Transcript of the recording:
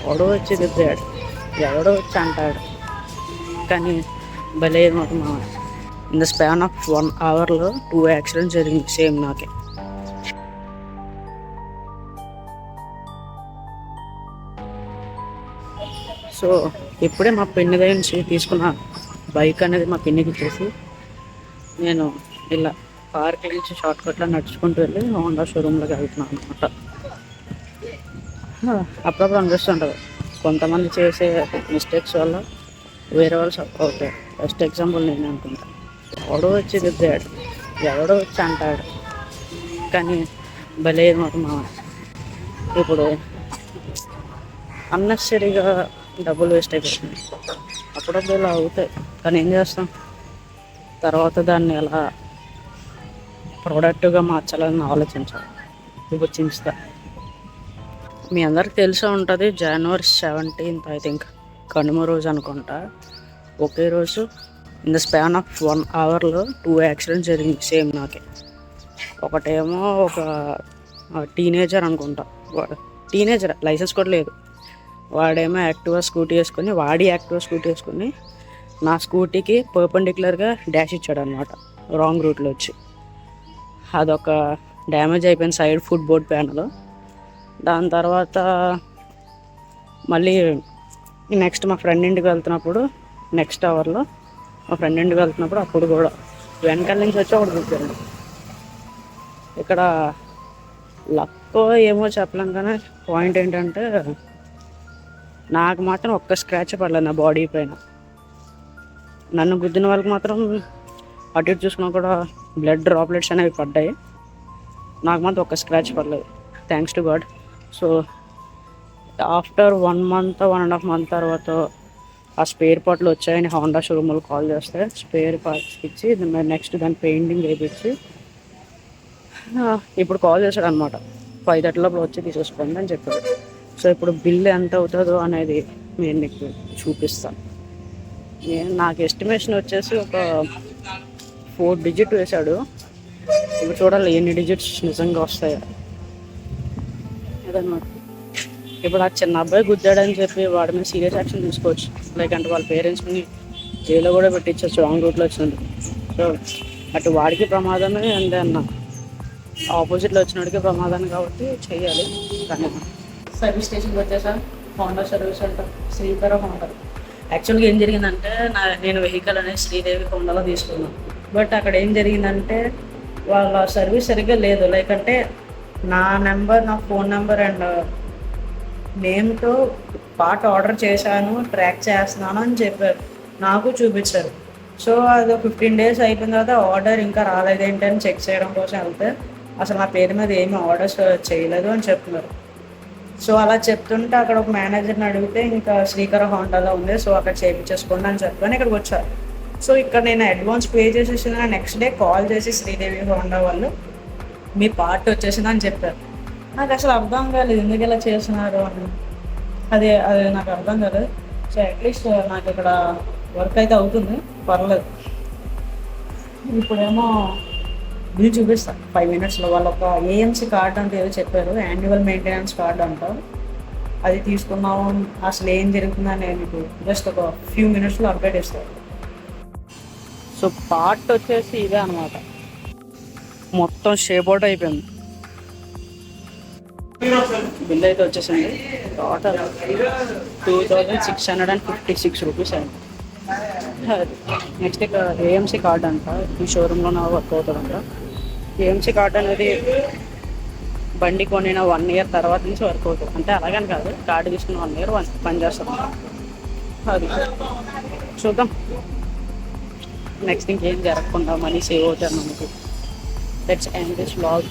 ఎవడో వచ్చి దిద్దాడు, ఎవడో వచ్చి అంటాడు, కానీ భలే మాట మా ఇన్ ద స్పాన్ ఆఫ్ 1 అవర్లో 2 యాక్సిడెంట్స్ జరిగింది సేమ్ నాకే. సో ఇప్పుడే మా పిన్ని దగ్గర నుంచి తీసుకున్న బైక్ అనేది మా పిన్నికి ఇచ్చేసి నేను ఇలా పార్క్ నుంచి షార్ట్ కట్లో నడుచుకుంటూ వెళ్ళి హోండా షోరూంలోకి వెళ్తున్నాను అనమాట. అప్పుడప్పుడు అనిపిస్తుంటుంది కొంతమంది చేసే మిస్టేక్స్ వల్ల వేరే వాళ్ళు సఫర్ అవుతారు. బెస్ట్ ఎగ్జాంపుల్ నేను అనుకుంటా. ఎవడో వచ్చి దిద్దాడు, ఎవడో వచ్చి అంటాడు, కానీ భలే మాట మా ఇప్పుడు అన్నెసరీగా డబ్బులు వేస్ట్ అయిపోతుంది. అప్పుడప్పుడు ఇలా అవుతాయి, కానీ ఏం చేస్తాం, తర్వాత దాన్ని ఎలా ప్రొడక్టివ్గా మార్చాలని ఆలోచించాలి. ఇప్పుడు చించుతా. మీ అందరికి తెలిసే ఉంటుంది, January 17th I think Kanuma రోజు అనుకుంటా. ఒకే రోజు ఇన్ ద స్పాన్ ఆఫ్ 1 అవర్లో 2 యాక్సిడెంట్స్ జరిగింది సేమ్ నాకే. ఒకటేమో ఒక టీనేజర్ అనుకుంటా, టీనేజర్ లైసెన్స్ కూడా లేదు, వాడేమో యాక్టివా స్కూటీ వేసుకొని నా స్కూటీకి పర్పెండిక్యులర్గా డాష్ ఇచ్చాడు అనమాట, రాంగ్ రూట్లో వచ్చి. అదొక డ్యామేజ్ అయిపోయింది సైడ్ ఫుట్ బోర్డ్ ప్యానల్. దాని తర్వాత మళ్ళీ నెక్స్ట్ మా ఫ్రెండ్ ఇంటికి వెళ్తున్నప్పుడు నెక్స్ట్ అవర్లో మా ఫ్రెండ్ ఇంటికి వెళ్తున్నప్పుడు అప్పుడు కూడా వెనకాల నుంచి వచ్చి ఒకటి దిగాడు. ఇక్కడ లక్ ఏమో చెప్పలేం, కానీ పాయింట్ ఏంటంటే నాకు మాత్రం ఒక్క స్క్రాచ్ పడలేదు నా బాడీ పైన. నన్ను గుద్దిన వాళ్ళకి మాత్రం అటు ఇటు చూసుకున్నా కూడా బ్లడ్ డ్రాప్లెట్స్ అనేవి పడ్డాయి. నాకు మాత్రం ఒక్క స్క్రాచ్ పడలేదు, thanks to God. So after 1.5 months తర్వాత ఆ స్పేర్ పార్ట్లు వచ్చాయని హోండా షోరూమ్లో కాల్ చేస్తే స్పేర్ పార్ట్స్ ఇచ్చి నెక్స్ట్ దాని పెయింటింగ్ వేయించి ఇప్పుడు కాల్ చేశాడు అనమాట, 5:30 వచ్చి తీసేసుకోండి అని చెప్పాడు. సో ఇప్పుడు బిల్ ఎంత అవుతుందో అనేది నేను నీకు చూపిస్తాను. నాకు ఎస్టిమేషన్ వచ్చేసి ఒక 4 digits వేశాడు. ఇప్పుడు చూడాలి ఎన్ని డిజిట్స్ నిజంగా వస్తాయో అదనమాట. ఇప్పుడు ఆ చిన్న అబ్బాయి గుద్దాడని చెప్పి వాడి మీద సీరియస్ యాక్షన్ తీసుకోవచ్చు, లైక్ అంటే వాళ్ళ పేరెంట్స్ని జైల్లో కూడా పెట్టించవచ్చు రాంగ్ రూట్లో వచ్చినందుకు. సో అటు వాడికి ప్రమాదమే, అంతే అన్న ఆపోజిట్లో వచ్చినడికి ప్రమాదం, కాబట్టి చేయాలి. కానీ సర్వీస్ స్టేషన్కి వచ్చేసా, హోండా సర్వీస్ సెంటర్, శ్రీకర హోండా. యాక్చువల్గా ఏం జరిగిందంటే నేను వెహికల్ అనేది శ్రీదేవి హోండాలో తీసుకున్నాను. బట్ అక్కడ ఏం జరిగిందంటే వాళ్ళ సర్వీస్ సరిగ్గా లేదు, లైక్ అంటే నా నెంబర్, నా ఫోన్ నెంబర్ అండ్ నేమ్తో పార్ట్ ఆర్డర్ చేశాను, ట్రాక్ చేస్తున్నాను అని చెప్పారు, నాకు చూపించారు. సో అది 15 days అయిపోయిన తర్వాత ఆర్డర్ ఇంకా రాలేదేంటి అని చెక్ చేయడం కోసం వెళ్తే అసలు నా పేరు మీద ఏమీ ఆర్డర్స్ చేయలేదు అని చెప్తున్నారు. సో అలా చెప్తుంటే అక్కడ ఒక మేనేజర్ని అడిగితే ఇంకా శ్రీకర హోండాలో ఉంది, సో అక్కడ చేయించేసుకోండి అని చెప్పని ఇక్కడికి వచ్చారు. సో ఇక్కడ నేను అడ్వాన్స్ పే చేసేసిన నెక్స్ట్ డే కాల్ చేసి శ్రీదేవి హోండా వాళ్ళు మీ పార్ట్ వచ్చేసింది అని చెప్పారు. నాకు అసలు అర్థం కాలేదు ఎందుకు ఇలా చేస్తున్నారు అని, అది నాకు అర్థం కాలేదు. సో అట్లీస్ట్ నాకు ఇక్కడ వర్క్ అయితే అవుతుంది, పర్లేదు. ఇప్పుడేమో బిల్ చూపిస్తాను 5 minutesలో. వాళ్ళు ఒక AMC కార్డ్ అంటే ఏదో చెప్పారు, యాన్యువల్ మెయింటెనెన్స్ కార్డ్ అంట, అది తీసుకున్నాము. అసలు ఏం జరుగుతుందని మీకు జస్ట్ ఒక few minutesలో అప్డేట్ ఇస్తారు. సో పార్ట్ వచ్చేసి ఇదే అనమాట, మొత్తం షేప్ అవుట్ అయిపోయింది. బిల్ అయితే వచ్చేసింది, టోటల్ 2656 రూపీస్ అయింది. నెక్స్ట్ ఇక AMC కార్డ్ అంట, ఈ షోరూంలో వర్క్ అవుతుందంట. AMC కార్డ్ అనేది బండి కొనిన 1 year తర్వాత నుంచి వర్క్ అవుతుంది, అంటే అలాగని కాదు, కార్డు తీసుకున్న 1 year పనిచేస్తుంది. అది చూద్దాం, నెక్స్ట్ ఇంకేం జరగకుండా మనీ సేవ్ అవుతారు మనకి. Let's end this vlog.